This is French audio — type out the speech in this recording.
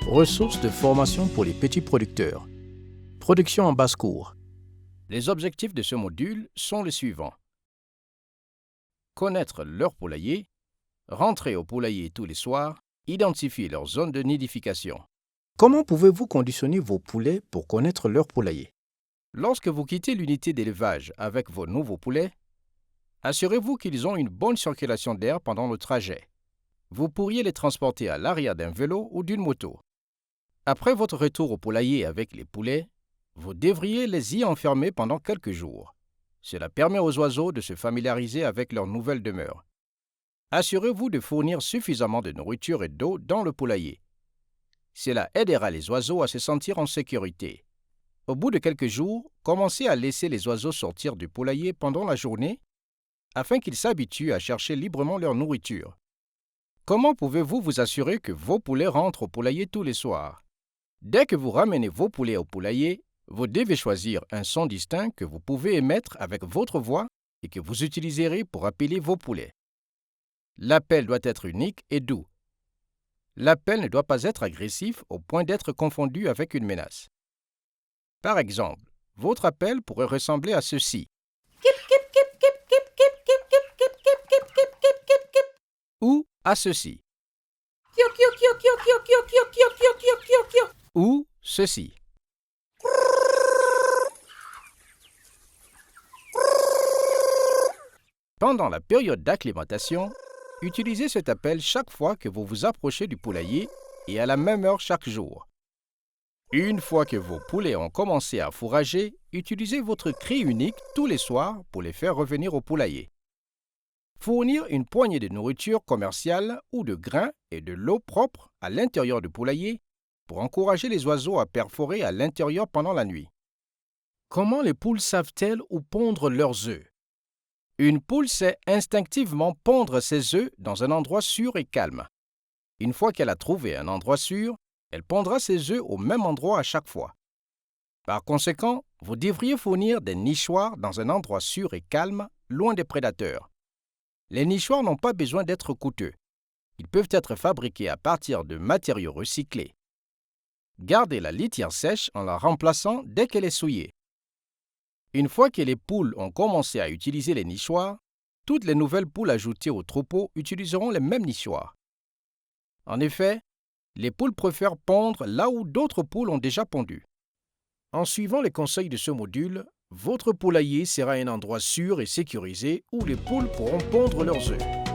Ressources de formation pour les petits producteurs. Production en basse-cour. Les objectifs de ce module sont les suivants. Connaître leur poulailler, rentrer au poulailler tous les soirs, identifier leur zone de nidification. Comment pouvez-vous conditionner vos poulets pour connaître leur poulailler? Lorsque vous quittez l'unité d'élevage avec vos nouveaux poulets, assurez-vous qu'ils ont une bonne circulation d'air pendant le trajet. Vous pourriez les transporter à l'arrière d'un vélo ou d'une moto. Après votre retour au poulailler avec les poulets, vous devriez les y enfermer pendant quelques jours. Cela permet aux oiseaux de se familiariser avec leur nouvelle demeure. Assurez-vous de fournir suffisamment de nourriture et d'eau dans le poulailler. Cela aidera les oiseaux à se sentir en sécurité. Au bout de quelques jours, commencez à laisser les oiseaux sortir du poulailler pendant la journée afin qu'ils s'habituent à chercher librement leur nourriture. Comment pouvez-vous vous assurer que vos poulets rentrent au poulailler tous les soirs? Dès que vous ramenez vos poulets au poulailler, vous devez choisir un son distinct que vous pouvez émettre avec votre voix et que vous utiliserez pour appeler vos poulets. L'appel doit être unique et doux. L'appel ne doit pas être agressif au point d'être confondu avec une menace. Par exemple, votre appel pourrait ressembler à ceci. Ou à ceci. Ou ceci. Pendant la période d'acclimatation, utilisez cet appel chaque fois que vous vous approchez du poulailler et à la même heure chaque jour. Une fois que vos poulets ont commencé à fourrager, utilisez votre cri unique tous les soirs pour les faire revenir au poulailler. Fournir une poignée de nourriture commerciale ou de grains et de l'eau propre à l'intérieur du poulailler pour encourager les oiseaux à perforer à l'intérieur pendant la nuit. Comment les poules savent-elles où pondre leurs œufs? Une poule sait instinctivement pondre ses œufs dans un endroit sûr et calme. Une fois qu'elle a trouvé un endroit sûr, elle pondra ses œufs au même endroit à chaque fois. Par conséquent, vous devriez fournir des nichoirs dans un endroit sûr et calme, loin des prédateurs. Les nichoirs n'ont pas besoin d'être coûteux. Ils peuvent être fabriqués à partir de matériaux recyclés. Gardez la litière sèche en la remplaçant dès qu'elle est souillée. Une fois que les poules ont commencé à utiliser les nichoirs, toutes les nouvelles poules ajoutées au troupeau utiliseront les mêmes nichoirs. En effet, les poules préfèrent pondre là où d'autres poules ont déjà pondu. En suivant les conseils de ce module, votre poulailler sera un endroit sûr et sécurisé où les poules pourront pondre leurs œufs.